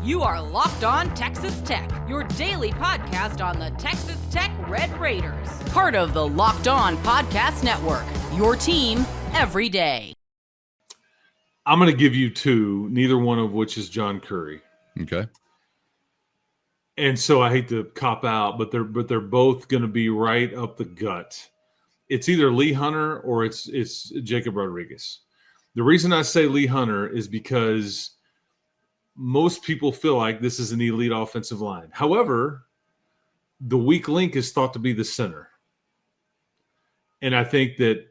You are Locked On Texas Tech, your daily podcast on the Texas Tech Red Raiders. Part of the Locked On Podcast Network, your team every day. I'm going to give you two, neither one of which is John Curry. Okay. And so I hate to cop out, but they're both going to be right up the gut. It's either Lee Hunter or it's Jacob Rodriguez. The reason I say Lee Hunter is because most people feel like this is an elite offensive line. However, the weak link is thought to be the center. And I think that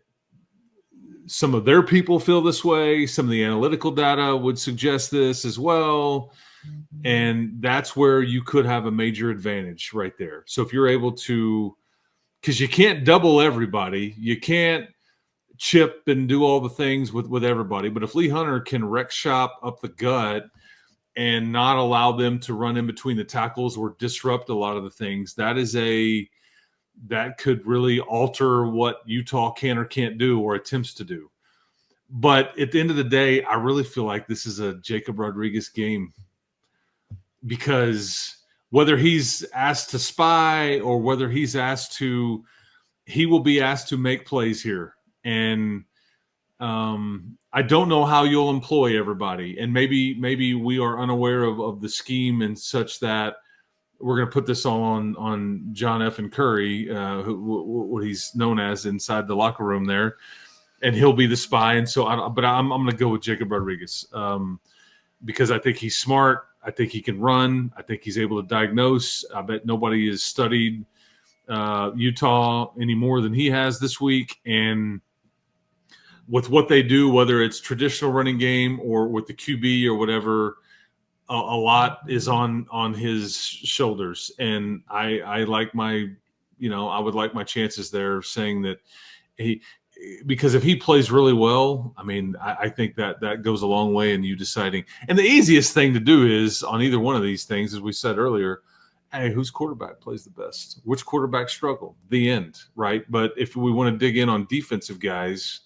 some of their people feel this way. Some of the analytical data would suggest this as well. And that's where you could have a major advantage right there. So if you're able to, because you can't double everybody, you can't chip and do all the things with everybody. But if Lee Hunter can wreck shop up the gut and not allow them to run in between the tackles or disrupt a lot of the things, that could really alter what Utah can or can't do or attempts to do. But at the end of the day, I really feel like this is a Jacob Rodriguez game, because whether he's asked to spy or whether he will be asked to make plays here. And I don't know how you'll employ everybody. And maybe we are unaware of the scheme and such that we're going to put this all on John F. and Curry, what he's known as inside the locker room there, and he'll be the spy. And so, I'm going to go with Jacob Rodriguez because I think he's smart. I think he can run. I think he's able to diagnose. I bet nobody has studied Utah any more than he has this week. And with what they do, whether it's traditional running game or with the QB or whatever, a lot is on his shoulders. And I like I would like my chances there, saying that because if he plays really well, I mean, I think that goes a long way in you deciding. And the easiest thing to do is on either one of these things, as we said earlier, hey, whose quarterback plays the best? Which quarterback struggled? The end, right? But if we want to dig in on defensive guys,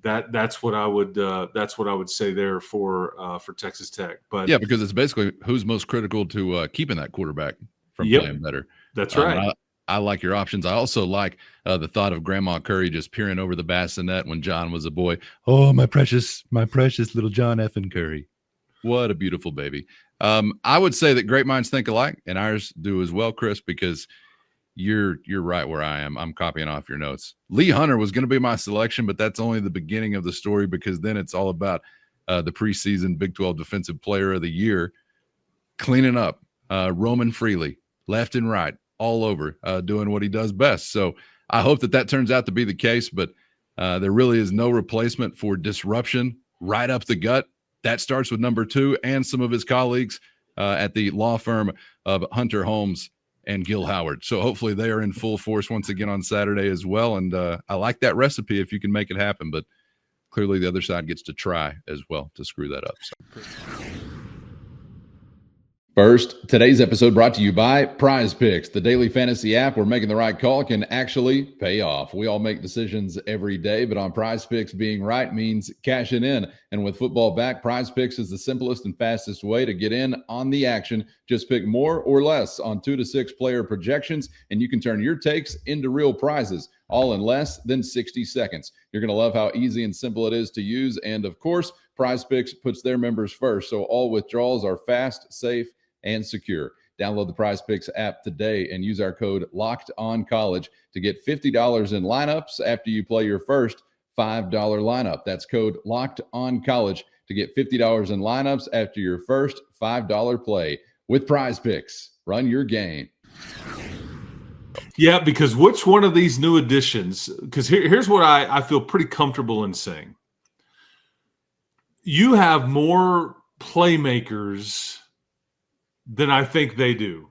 that's what I would say there for Texas Tech. But yeah, because it's basically who's most critical to keeping that quarterback from playing better. That's right. I like your options. I also like the thought of Grandma Curry just peering over the bassinet when John was a boy. Oh, my precious little John F. and Curry. What a beautiful baby. I would say that great minds think alike, and ours do as well, Chris, because you're right where I am. I'm copying off your notes. Lee Hunter was going to be my selection, but that's only the beginning of the story, because then it's all about the preseason Big 12 Defensive Player of the Year, cleaning up, roaming freely, left and right, all over, doing what he does best. So I hope that turns out to be the case, but there really is no replacement for disruption right up the gut. That starts with number 2 and some of his colleagues at the law firm of Hunter Holmes and Gil Howard. So hopefully they are in full force once again on Saturday as well. And I like that recipe if you can make it happen, but clearly the other side gets to try as well to screw that up. So. First, today's episode brought to you by Prize Picks, the daily fantasy app where making the right call can actually pay off. We all make decisions every day, but on Prize Picks, being right means cashing in. And with football back, Prize Picks is the simplest and fastest way to get in on the action. Just pick more or less on 2 to 6 player projections, and you can turn your takes into real prizes, all in less than 60 seconds. You're going to love how easy and simple it is to use. And of course, Prize Picks puts their members first, so all withdrawals are fast, safe, and secure. Download the Prize Picks app today and use our code LOCKEDONCollege to get $50 in lineups after you play your first $5 lineup. That's code LOCKEDONCollege to get $50 in lineups after your first $5 play. With Prize Picks, run your game. Yeah, because which one of these new additions, because here's what I feel pretty comfortable in saying. You have more playmakers than I think they do.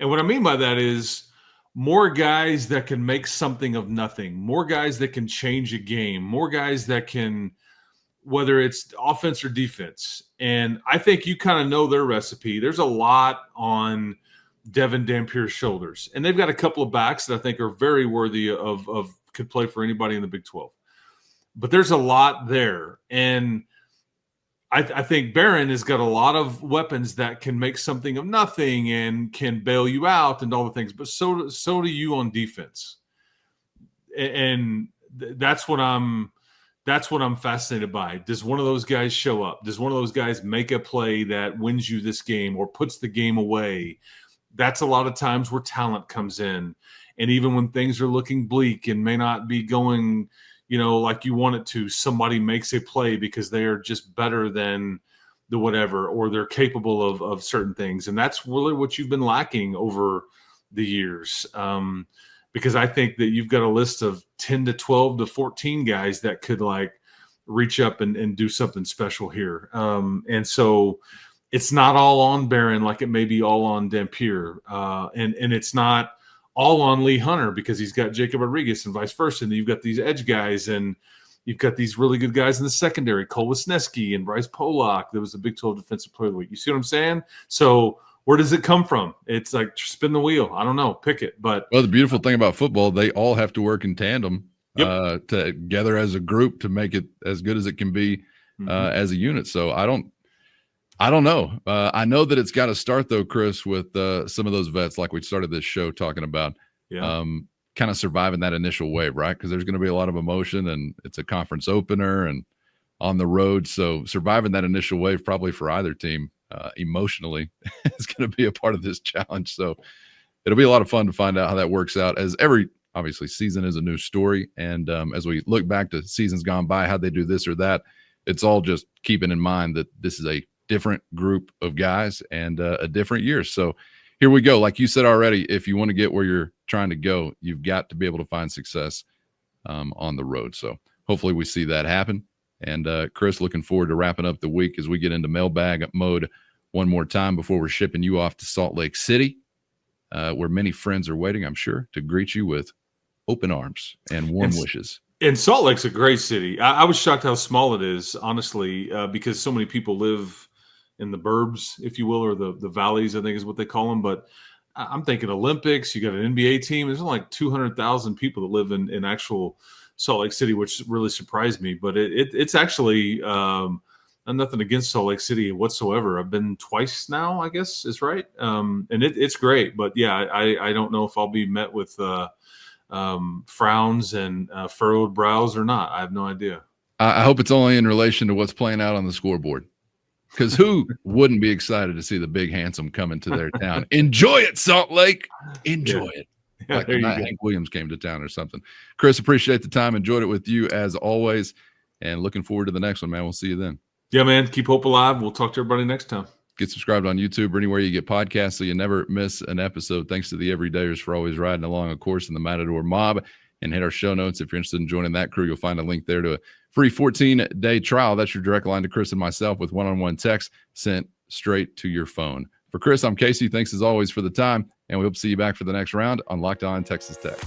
And what I mean by that is more guys that can make something of nothing, more guys that can change a game, more guys that can, whether it's offense or defense. And I think you kind of know their recipe. There's a lot on Devin Dampier's shoulders. And they've got a couple of backs that I think are very worthy of could play for anybody in the Big 12. But there's a lot there. And I think Barron has got a lot of weapons that can make something of nothing and can bail you out and all the things, but so do you on defense. And that's what I'm fascinated by. Does one of those guys show up? Does one of those guys make a play that wins you this game or puts the game away? That's a lot of times where talent comes in. And even when things are looking bleak and may not be going, like you want it to, somebody makes a play because they are just better than the whatever, or they're capable of certain things. And that's really what you've been lacking over the years. Because I think that you've got a list of 10 to 12 to 14 guys that could like reach up and do something special here. And so it's not all on Barron like it may be all on Dampier. And it's not all on Lee Hunter because he's got Jacob Rodriguez and vice versa. And you've got these edge guys and you've got these really good guys in the secondary, Cole Wisniewski and Bryce Polak. There was the Big 12 Defensive Player of the Week. You see what I'm saying? So where does it come from? It's like spin the wheel. I don't know. Pick it. But the beautiful thing about football, they all have to work in tandem together as a group to make it as good as it can be as a unit. So I don't know. I know that it's got to start though, Chris, with some of those vets, like we started this show talking about, kind of surviving that initial wave, right? Because there's going to be a lot of emotion, and it's a conference opener and on the road. So surviving that initial wave, probably for either team, emotionally, is going to be a part of this challenge. So it'll be a lot of fun to find out how that works out. As every obviously season is a new story, and as we look back to seasons gone by, how they do this or that, it's all just keeping in mind that this is a different group of guys and a different year. So here we go. Like you said already, if you want to get where you're trying to go, you've got to be able to find success on the road. So hopefully we see that happen. And Chris, looking forward to wrapping up the week as we get into mailbag mode one more time before we're shipping you off to Salt Lake City, where many friends are waiting, I'm sure, to greet you with open arms and warm wishes. And Salt Lake's a great city. I was shocked how small it is, honestly, because so many people live in the burbs, if you will, or the valleys, I think is what they call them. But I'm thinking Olympics, you got an NBA team. There's only like 200,000 people that live in actual Salt Lake City, which really surprised me. But it's actually nothing against Salt Lake City whatsoever. I've been twice now, I guess is right. And it's great. But yeah, I don't know if I'll be met with frowns and furrowed brows or not. I have no idea. I hope it's only in relation to what's playing out on the scoreboard. Because who wouldn't be excited to see the big handsome coming to their town? Enjoy it, Salt Lake. Enjoy it. Yeah, like Hank Williams came to town or something. Chris, appreciate the time. Enjoyed it with you as always. And looking forward to the next one, man. We'll see you then. Yeah, man. Keep hope alive. We'll talk to everybody next time. Get subscribed on YouTube or anywhere you get podcasts so you never miss an episode. Thanks to the Everydayers for always riding along, of course, in the Matador Mob. And hit our show notes. If you're interested in joining that crew, you'll find a link there to a free 14-day trial. That's your direct line to Chris and myself with one-on-one text sent straight to your phone. For Chris, I'm Casey. Thanks as always for the time, and we hope to see you back for the next round on Locked On Texas Tech.